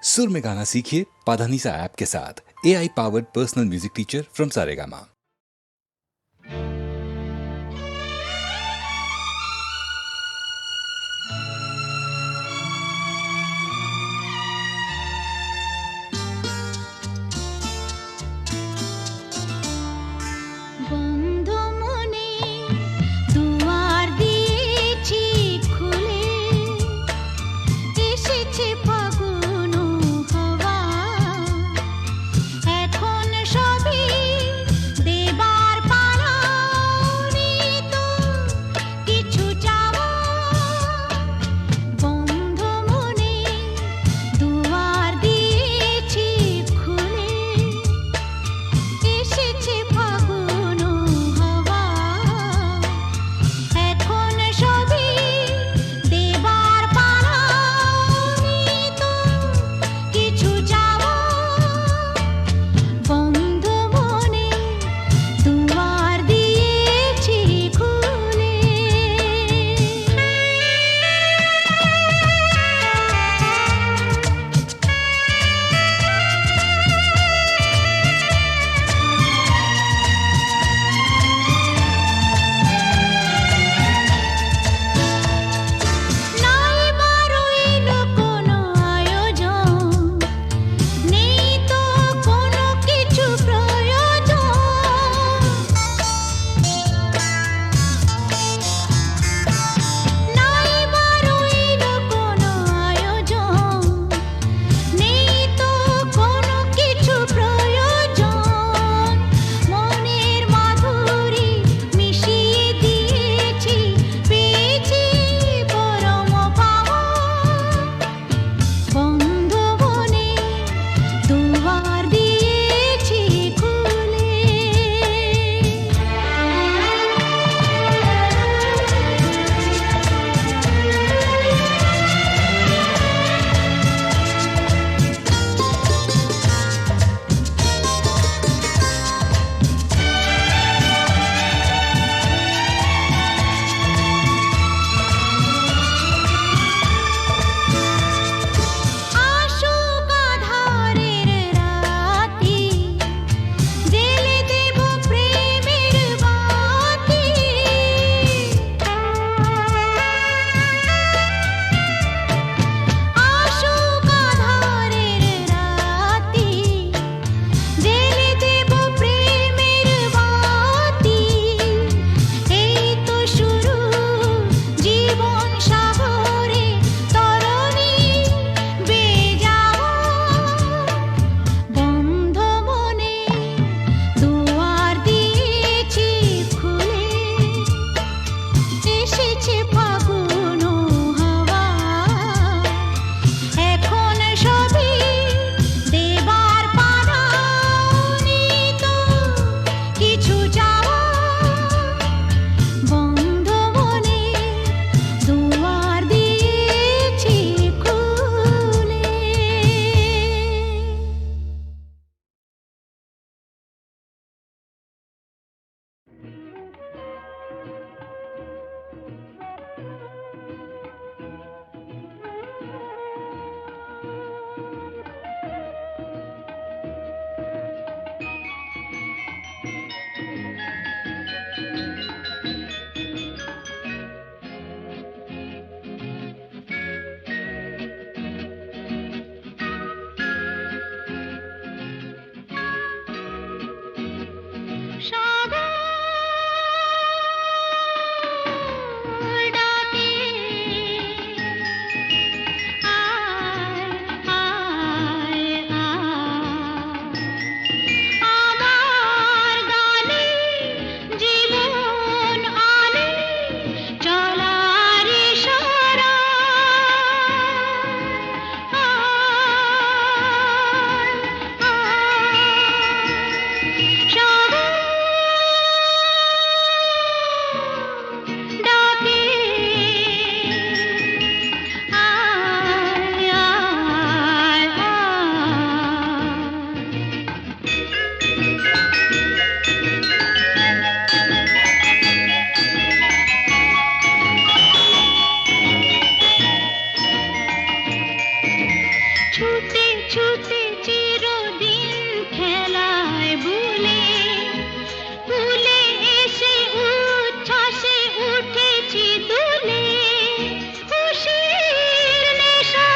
सुर में गाना सीखिए पाधानीसा ऐप के साथ। AI powered personal music teacher from Saregama. ছুটে চিরদিন খেলায় ভুলে ভুলে এসে উচ্ছ্বাসে উঠেছি দুলে খুশির নেশা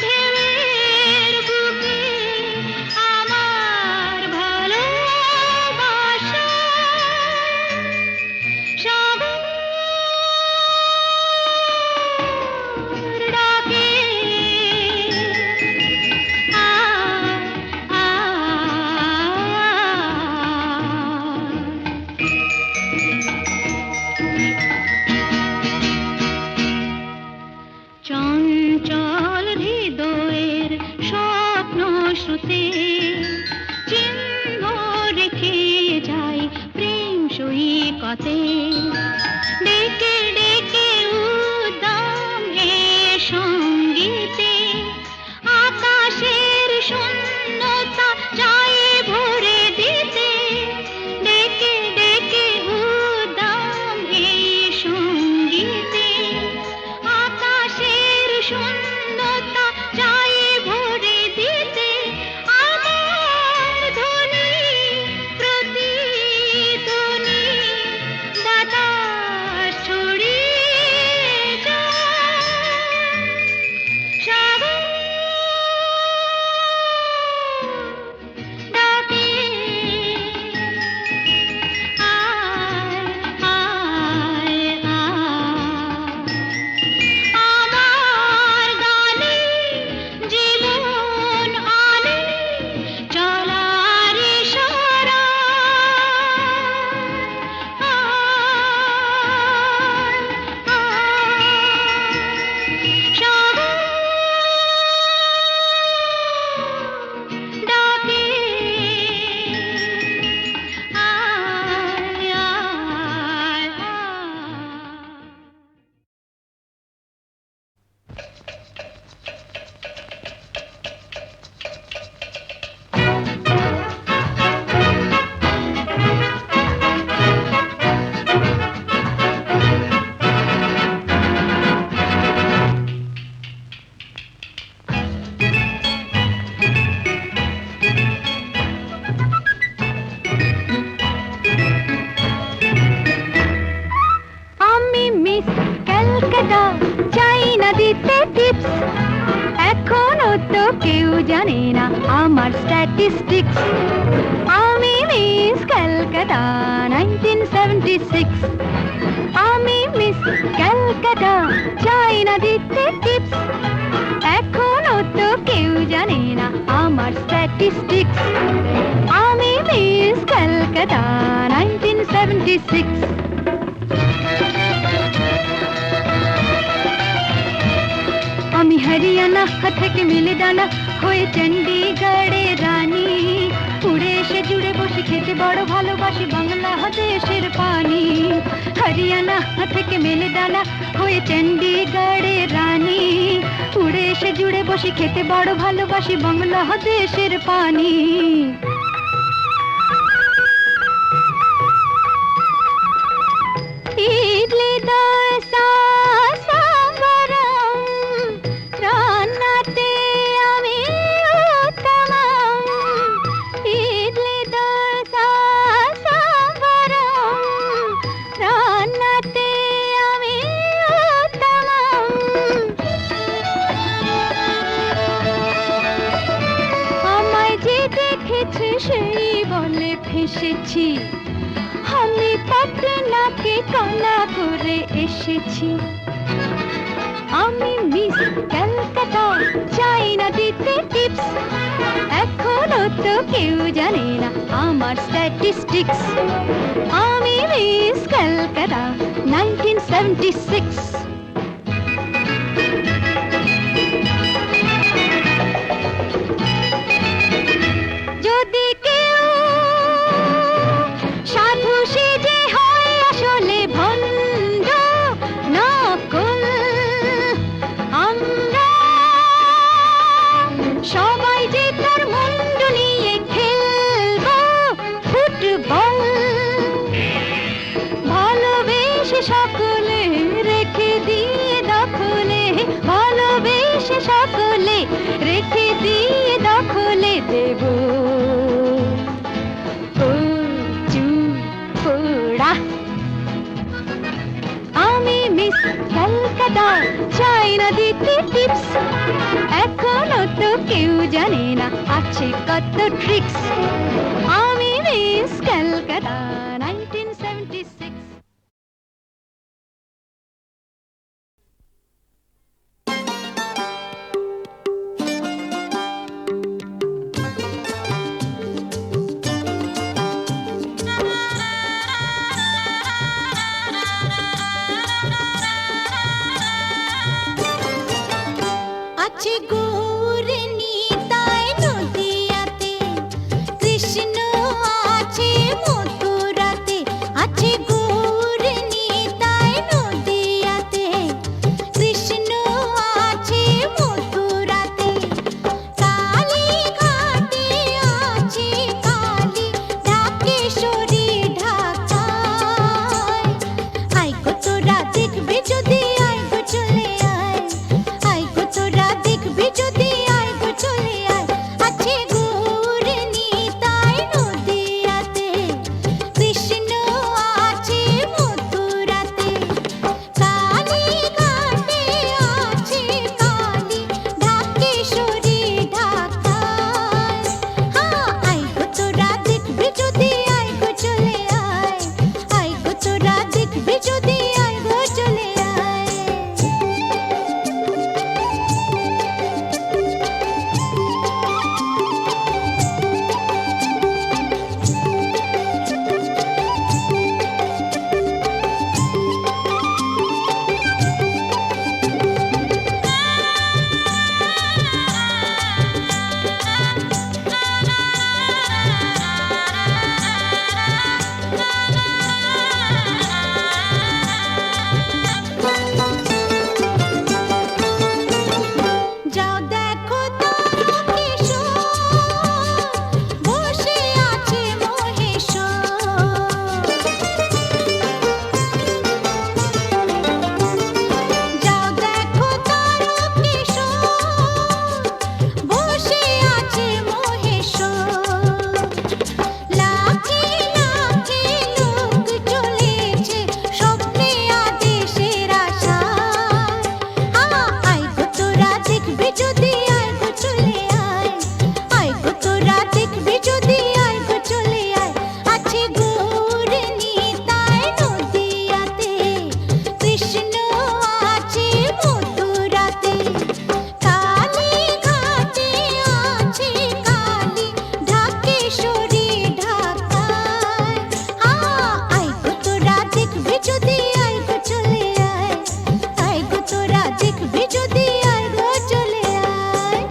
ঢেউয়ের বুকে আমার ভালোবাসা সাগর ডাকে চঞ্চল হৃদয়ের স্বপ্ন শ্রুতে চিহ্ন রেখে যাই প্রেম সৈকতে ডেকে ডেকে উদ্দাম এ সঙ্গীতে আকাশের শূন্যতা চাই ভরে দিতে ডেকে ডেকে উদ্দাম এ সঙ্গীতে আকাশের শূন্যতা চাই ভরে দিতে আমার ধ্বনি প্রতিধ্বনি বাতাস ছড়িয়ে যায় সাগর ডাকে আয় আয় আয় আমার গানে জীবন আনে চলার ইশারা সাগর ডাকে আয় আয় আমি মিস ক্যালকাটা চাই না দিতে টিপস এখনো তো কেউ জানে না আমার স্ট্যাটিস্টিক্স আমি মিস ক্যালকাটা 1976 আমি মিস ক্যালকাটা চাই না দিতে টিপস এখনো তো কেউ জানে না আমার স্ট্যাটিস্টিক্স আমি মিস ক্যালকাটা 1976 আমি হরিয়ানা থেকে মিলে দানা হয়ে চণ্ডীগড়ে রানী উড়ে এসে জুড়ে বসে খেতে বড় ভালোবাসি বাংলাদেশের পানি হরিয়ানা থেকে মেলে দানা হয়ে চণ্ডীগড়ে রানী উড়ে এসে জুড়ে বসে খেতে বড় ভালোবাসি বাংলাদেশের পানি ইডলি দোসা সাম্বারম রান্নাতে আমি উত্তমম ইডলি দোসা সাম্বারম রান্নাতে আমি উত্তমম আমায় যে দেখেছে সেই বলে ফেসেছি আমি পাটনাকে কানা করে এসেছি আমি মিস ক্যালকাটা চাই না দিতে টিপস এখনো তো কেউ জানে না আমার স্ট্যাটিস্টিক্স আমি মিস ক্যালকাটা 1976 যদি কেউ সাধু সেজে হয় আসলে ভণ্ড নকল আমরা সবাই যে তার মুন্ডু নিয়ে খেলবো ফুটবল ভালোবেসে সকলে রেখে দিয়ে দখলে ভালোবেসে সকলে রেখে দিয়ে তা চাই না দিতে টিপস, এখনো তো কেউ জানে না আছে কত ট্রিক্স। আমি মিস ক্যালকাটা 1976। আছে গৌর নিতাই নদিয়াতে, কৃষ্ণ আছে মথুরাতে। আছে গৌর নিতাই নদিয়াতে, কৃষ্ণ আছে মথুরাতে। কালী ঘাটে আছে কালী, ঢাকেশ্বরী ঢাকায়। আয় গো তোরা দেখবে যদি, আয় গো চলে আয়। আয় গো তোরা দেখবে যদি, আয় গো চলে আয়। আছে গৌর নিতাই নদিয়াতে, কৃষ্ণ আছে মথুরাতে। কালী ঘাটে আছে কালী, ঢাকেশ্বরী ঢাকায়। আয় গো তোরা দেখবে যদি, আয় গো চলে আয়। আয় গো তোরা দেখবে যদি, আয় গো চলে আয়। যাও দেখো তারকেশ্বর, বসে আছে মহেশ্বর। যাও দেখো তারকেশ্বর, বসে আছে মহেশ্বর। লাখে লাখে লোক চলেছে স্বপ্নে আদেশের আশায়। আয় গো তোরা দেখবে যদি, আয় গো চলে আয়। আয় গো তোরা দেখবে যদি, আয় গো চলে আয়। আছে গৌর নিতাই নদিয়াতে, কৃষ্ণ আছে মথুরাতে। কালী ঘাটে আছে কালী, ঢাকেশ্বরী ঢাকায়। আয় গো তোরা দেখবে যদি, আয় গো চলে আয়। আয় গো তোরা দেখবে যদি, আয় গো চলে আয়।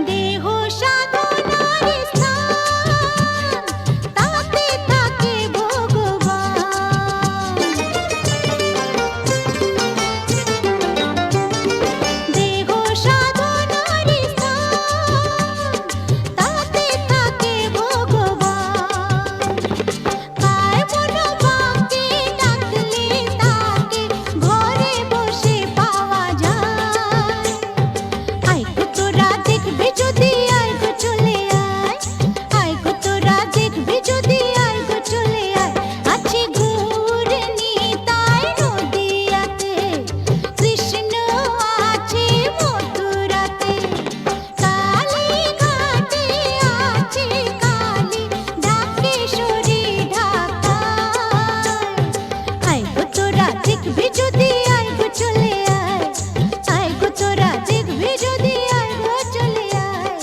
দেহ সাধনার স্থান, তাতে থাকে ভগবান। দেহ সাধনার স্থান, তাতে থাকে ভগবান। কায় মন বাঁকে ডাকলে তাকে ঘরে বসে পাওয়া যায়। আয় গো তোরা দেখবে যদি, আয় গো চলে আয়। আয় গো তোরা দেখবে যদি, আয় গো চলে আয়। আছে গৌর নিতাই নদিয়াতে, কৃষ্ণ আছে মথুরাতে। কালী ঘাটে আছে কালী, ঢাকেশ্বরী ঢাকায়। আয় গো তোরা দেখবে যদি, আয় গো চলে আয়। আয় গো তোরা দেখবে যদি, আয় গো চলে আয়।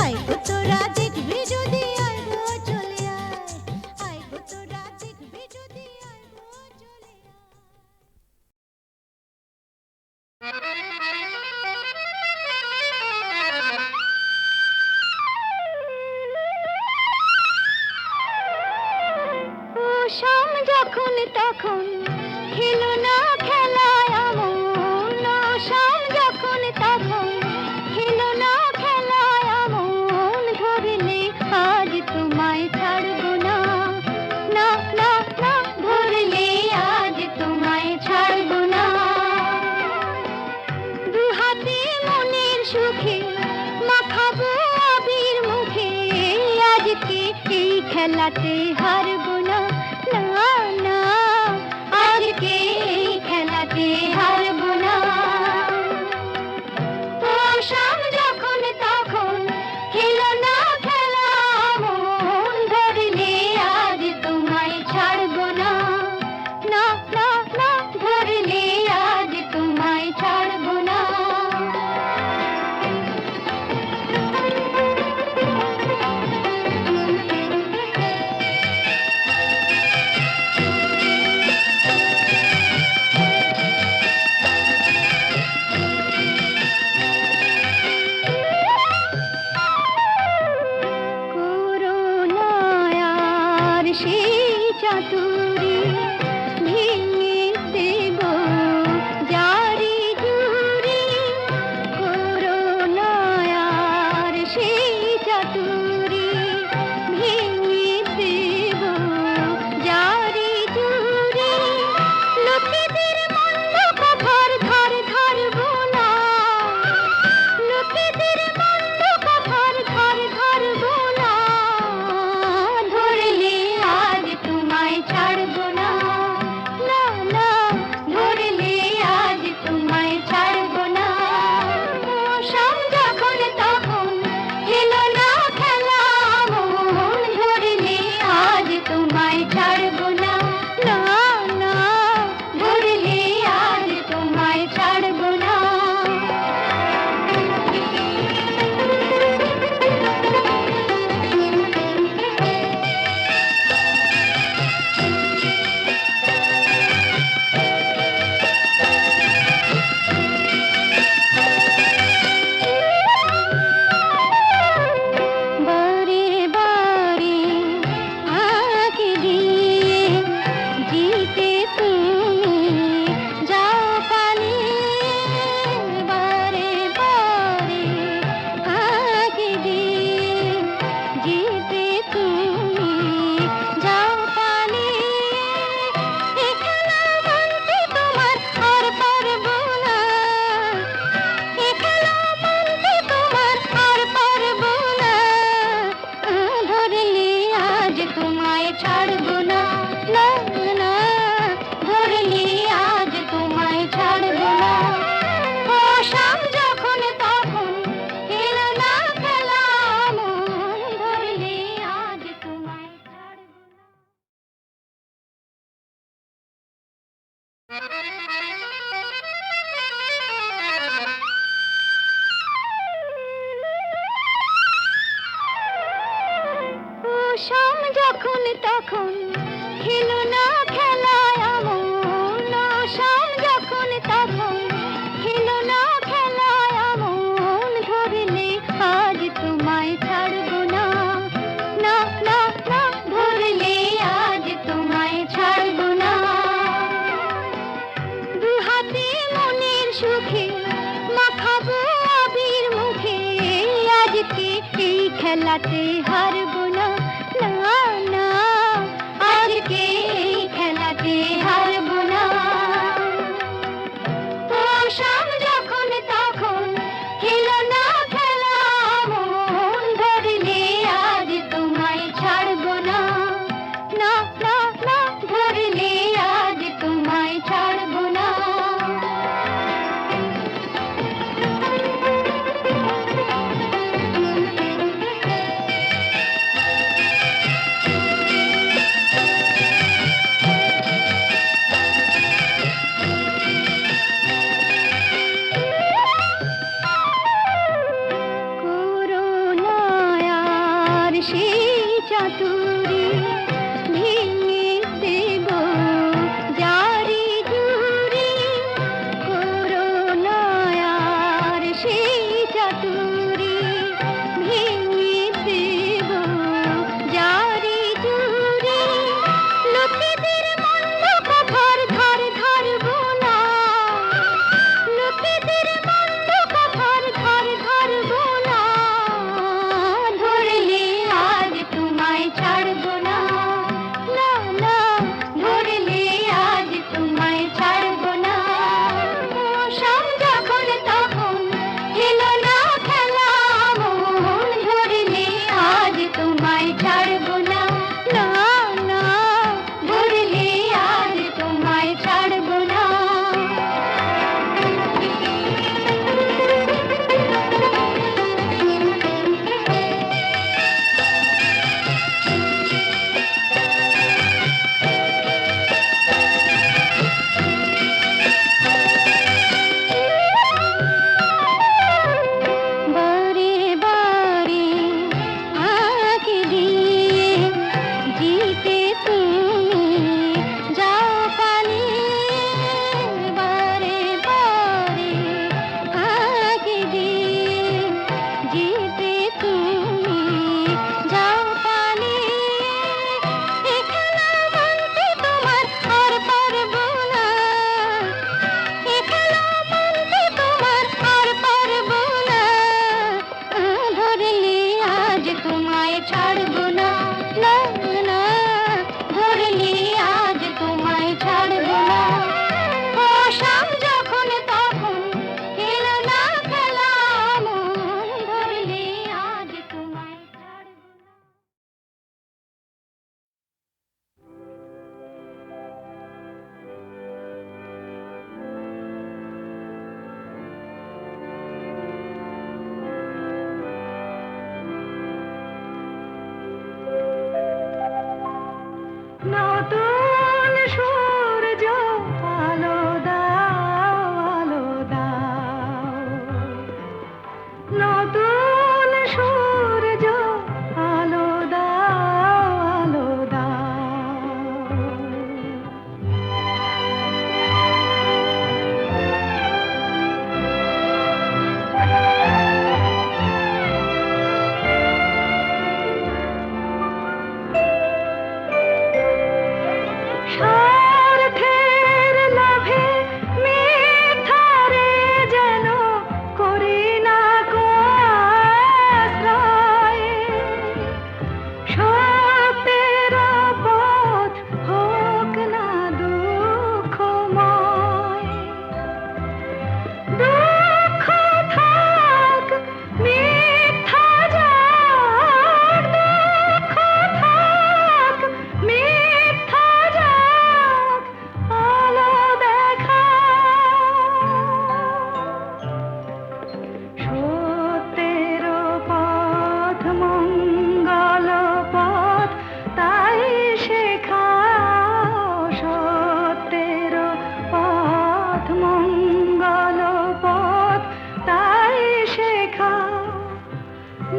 আয় গো তোরা দেখবে যদি, আয় গো চলে আয়। আয় গো তোরা দেখবে যদি, আয় গো চলে আয়। ও শাম যখন তখন খেলো না খেলায় আমন। ও শাম যখন তখন খেলো না খেলায় আমন। ধরলে খেলাতে হারবো না, না না আজকে এই খেলাতে হারবো না। ও শাম যখন তখন খেলো না খেলা, মন ধরলে আজ তোমায় ছাড়বো না, না না না ধরলে আজ তোমায় ছাড়বো না। করুণায়ার সেই চাতুরী ভেঙে দেব জারি জুড়ি, করুণায়ার সেই চাতুরী ভেঙে দেব জারি জুড়ি। লোকেদের মন্দ কথার ধার ধারবো না, লোকেদের মন্দ কথার ধার ধারবো না, ধরলে আজ তোমায় ছাড়বো না, না না ধরলে আজ তোমায় ছাড়বো না। ও শাম যখন তখন খেলো না খেলা, মন ধরলে আজ তোমায় ছাড়বো না, না না ধরলে আজ তোমায় ছাড়বো না। বারে বারে ফাঁকি দিয়ে জিতে তুমি যাও পালিয়ে, বারে বারে ফাঁকি দিয়ে জিতে তুমি যাও পালিয়ে। এ খেলা মানতে তোমার আর পারবো না, এ খেলা মানতে তোমার আর পারবো না, ধরলে আজ তোমায় ছাড়বো না, না না ধরলে আজ তোমায় ছাড়বো না। ও শাম যখন তখন খেলো না খেলা, মন ধরলে আজ তোমায় ছাড়বো না। ও শাম যখন তখন খেলো না খেলায় আমন, ও শাম যখন তখন খেলো না খেলায় আমন, ধরলে আজ তোমায় ছাড়বো না, না না না ধরলে আজ তোমায় ছাড়বো না। দুহাতে মনের সুখে মাখাবো আবির মুখে, আজকে এই খেলাতে হারবো না, না না আজকে এই খেলাতে হারবো না। ও শাম যখন তখন খেলো না খেলা, মন ধরলে আজ তোমায় ছাড়বো না, না না না ধরলে আজ তোমায় ছাড়বো না। স্বার্থের লোভে মিথ্যারে যেন করি না কো আশ্রয়। সত্যের পথ হোক না দুঃখময়। দুঃখ থাক মিথ্যা যাক, দুঃখ থাক মিথ্যা যাক, আলো দেখা। সত্যের পথ মঙ্গল পথ তাই শেখাও। সত্যের পথ মঙ্গল পথ তাই শেখাও।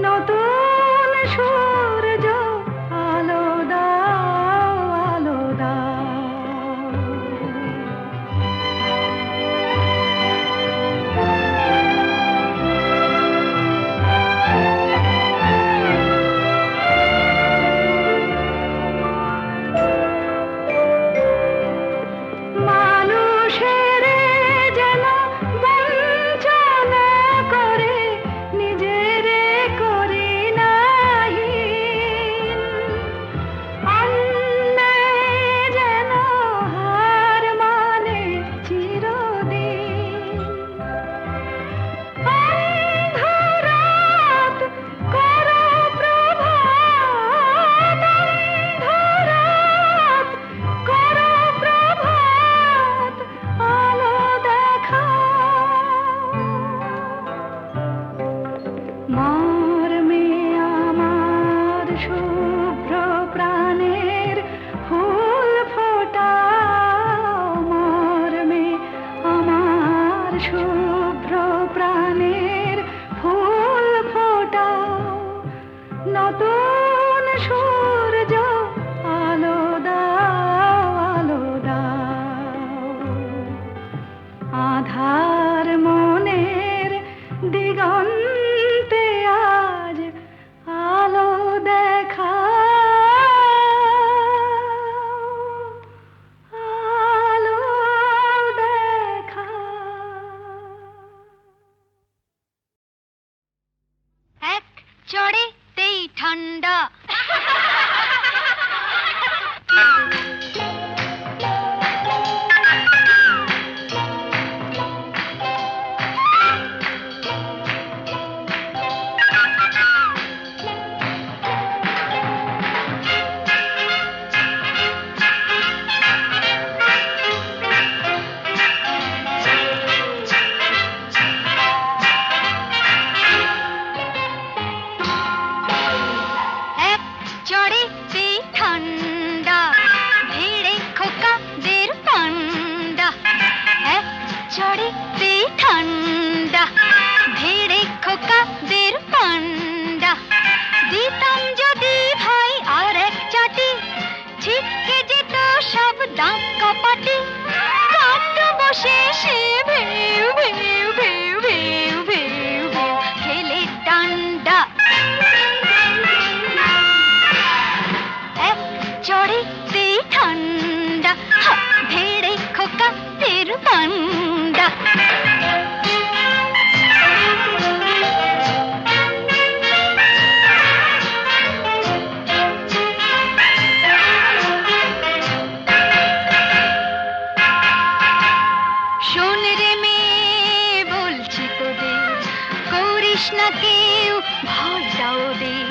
নতুন সূর্য আলো দাও, আলো দাও। মানুষের যেন বঞ্চনা করে নিজের করি নাহিন। অন্যায় যেন হার মানে চিরদিন। অন্ধরাত করো প্রভাত, অন্ধরাত করো প্রভাত, আলো দেখা। মর্মে আমার শুভ্র প্রাণের ফুল ফোটাও। মর্মে আমার শুভ্র প্রাণের ফুল ফোটাও। নতুন সূর্য আলো দাও, আলো দাও। আধার মনের দিগন্তে আজ আলো দেখা। আলো দেখা। এক চড়েতেই ঠান্ডা। এক চড়েতেই ঠান্ডা, ভিড়ে খোকাদের পান্ডা। এক চড়েতেই ঠান্ডা, ভিড়ে খোকাদের পান্ডা। দিতাম যদি ভাই আর এক চাটি, ছিটকে যেত সব দাঁত কপাটি। কাণ্ড বসে সে ভেউ ভেউ ভেউ ভেউ ভেউ ভেউ খেলে ডান্ডা। এক চড়েতেই ঠান্ডা, ভিড়ে খোকাদের পান্ডা। শোন রে মেয়ে বলছি তোদের, করিস না কেউ ভয়টা ওদের।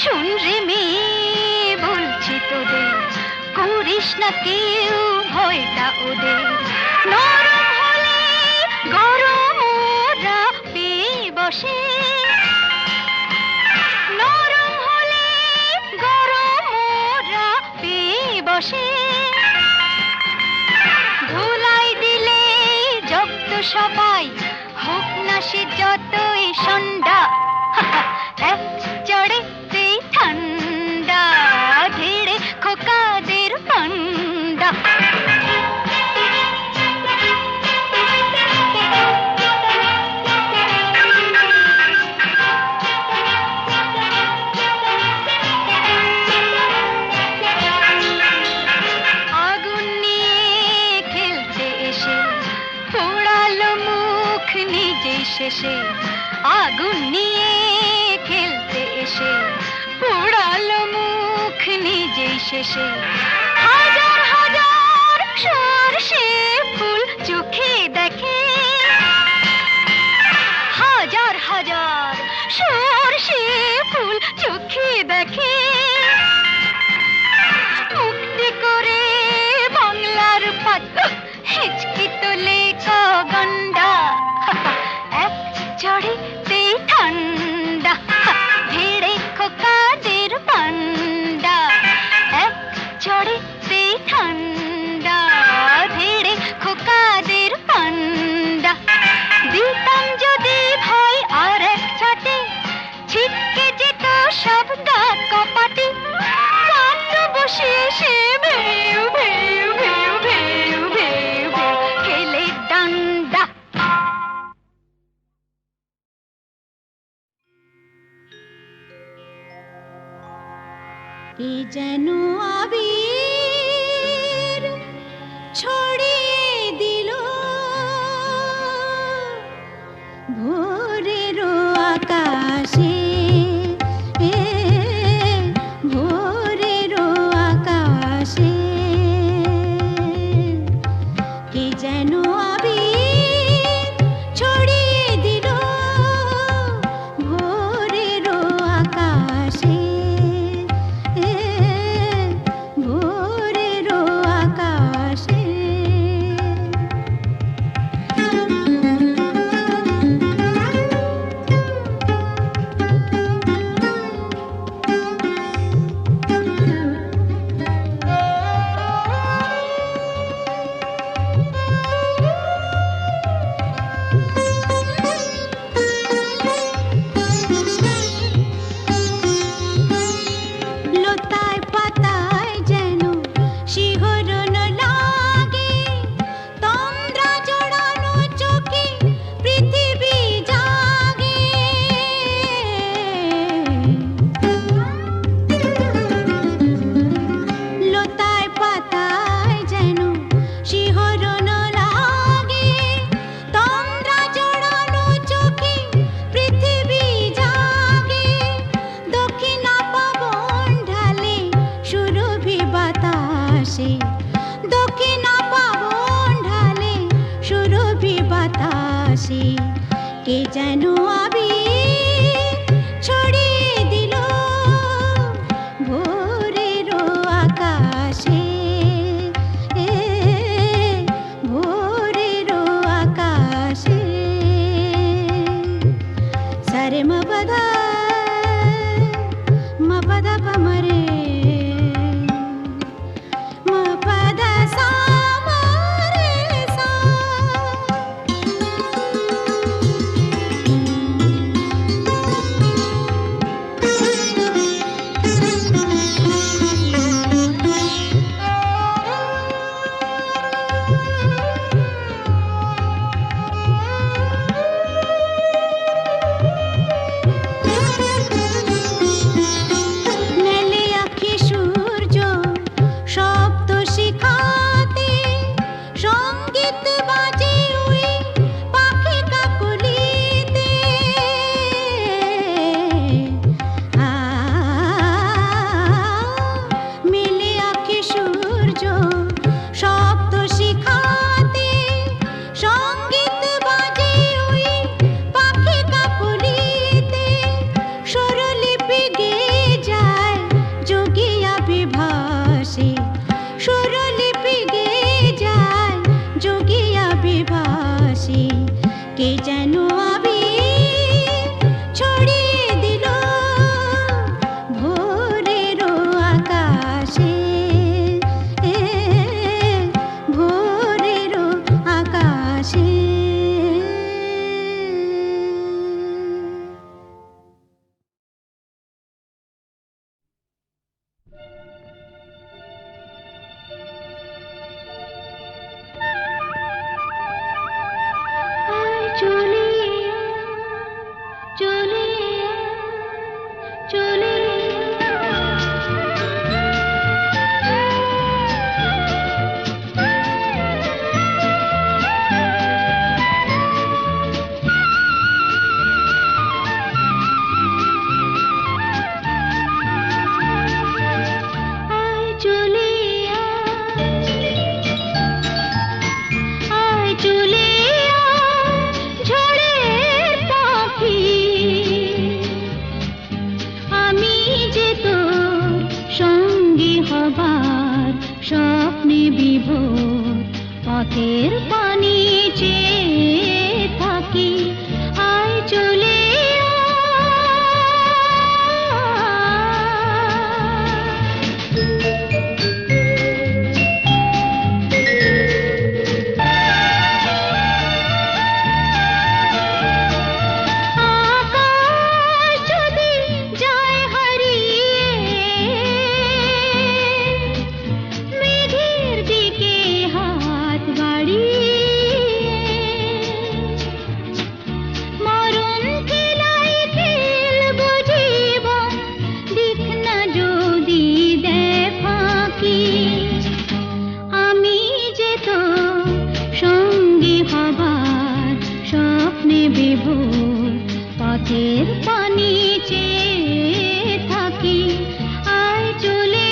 শোন রে মেয়ে বলছি তোদের, করিস না কেউ ভয়টা ওদের। নরম হলে গরম ওরা পেয়ে বসে। নরম হলে গরম ওরা পেয়ে বসে। ধুলাই দিলে জব্দ সবাই, হোক না সে যতই সন্ধ্যা। এক চড়েতেই ঠান্ডা, ভিড়ে খোকাদের পান্ডা। আগুন শেষে আগুন নিয়ে খেলতে এসে পোড়ালো মুখ নিজেই শেষে হাজার হাজার সরষে ফুল চোখে দেখে হাজার হাজার সরষে ফুল চোখে দেখে মুক্তি করে বাংলার পাত হিচকি তোলে গন্ডা এক চড়েতেই ঠান্ডা ভিড়ে খোকাদের পান্ডা এক চড়েতেই ঠান্ডা ভিড়ে খোকাদের পান্ডা দিতাম যদি ভয় আর এক ছাটে ছিটকে যেত সব গা কপাটে কান্দ বসে সে ভেউ ভেউ ভেউ ভেউ ভেউ ভেউ খেলে ডান্ডা এ যেন আবির ছড়িয়ে দিল ভোরের আকাশে ভোরের আকাশে কে যেন আবির ছড়িয়ে দিল ভোরের আকাশে ভোরের আকাশে লতায় পাতায় যেন শিহরণ লাগে তন্দ্রা জড়ানো চোখে পৃথিবী জাগে লতায় পাতায় যেন শিহরণ লাগে তন্দ্রা জড়ানো চোখে পৃথিবী জাগে দক্ষিণা পবন ঢালে সুরভি বাতাসে দক্ষিণা পবন ঢালে সুরভি বাতাসে কে যেন আবির ছড়িয়ে দিল ভোরের আকাশে ভোরের আকাশে সারে মপদা মপদা পমরে মপদা সামরে সা পথের পানি চেয়ে থাকি, আয় চলে আকাশ যদি যায় হারিয়ে মেঘের দিকে হাত বাড়িয়ে, মরণ খেলায় খেলবো জীবন, দিক না যদি দেয় ফাঁকি, আমি যে তো সঙ্গী হবার স্বপ্নে বিভোর, পথের পানি চেয়ে থাকি, আয় চলে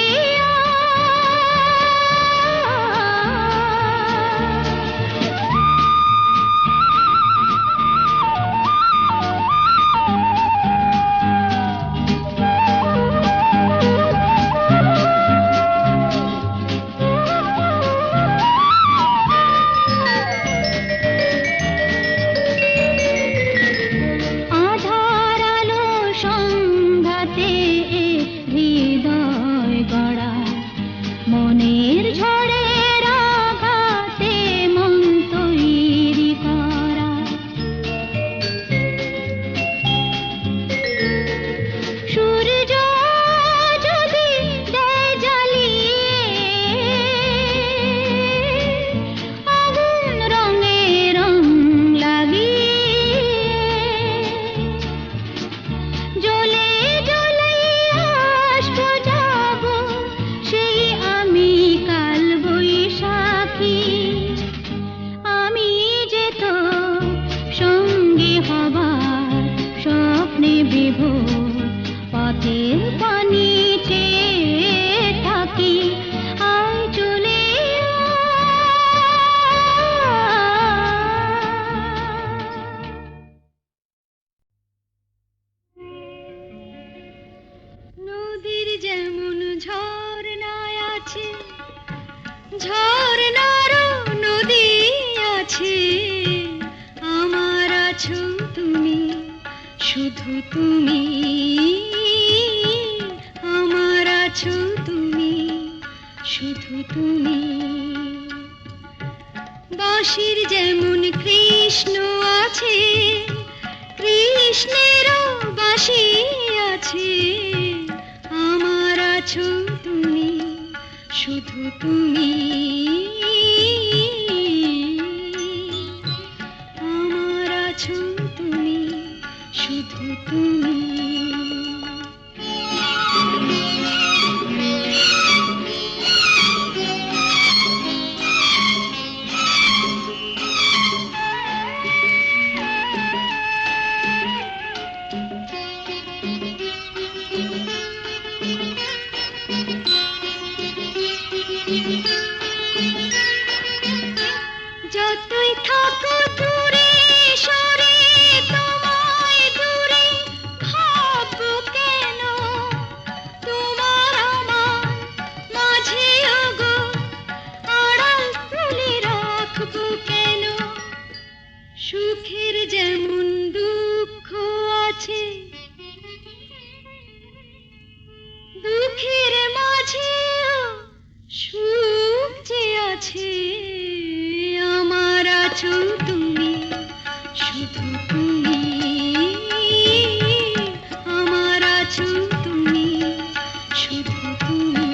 আধার আলো সংঘাতে হৃদয় গড়া, মনের ঝড়ের আঘাতে মন তৈরি করা, সূর্য যদি দেয় জ্বালিয়ে আগুন রঙে রং লাগিয়ে, জ্বলে জ্বলে আসবো যাবো সেই আমি কাল বৈশাখী, আমি যে তো সঙ্গী হবার স্বপ্নে বিভোর, পথের পানি চেয়ে থাকি, আয় চলে নদীর যেমন ঝর্ণায় আছে, ঝর্ণারও নদী আছে, আমার আছো তুমি, শুধু তুমি, আমার আছো তুমি, শুধু তুমি। বাঁশির যেমন কৃষ্ণ আছে, কৃষ্ণেরও বাঁশি আছে, আমার আছো তুমি, শুধু তুমি, আমার আছো তুমি, শুধু তুমি। যতই থাকো দূরে সরে, তোমায় দূরে ভাববো কেন, তোমার আমার মাঝে ওগো আড়াল তুলে রাখবো কেন, সুখের যেমন দুঃখ আছে, দুঃখের মাঝেও সুখ যে আছে, আমার আছো তুমি, শুধু তুমি, আমার আছো তুমি, শুধু তুমি।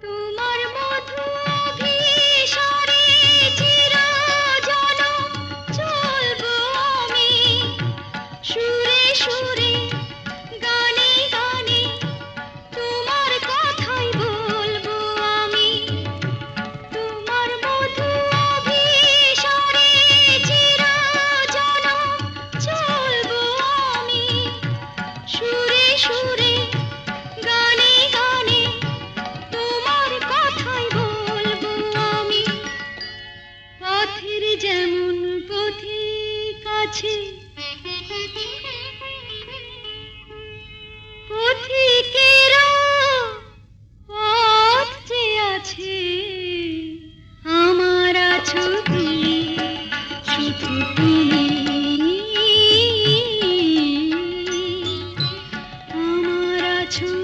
তোমার মধু অভিসারে চিরজনম চলবো আমি, সুরে সুরে আছে, পথিকেরা পথ যে আছে, আমার আছো তুমি, শুধু তুমি, আমার আছো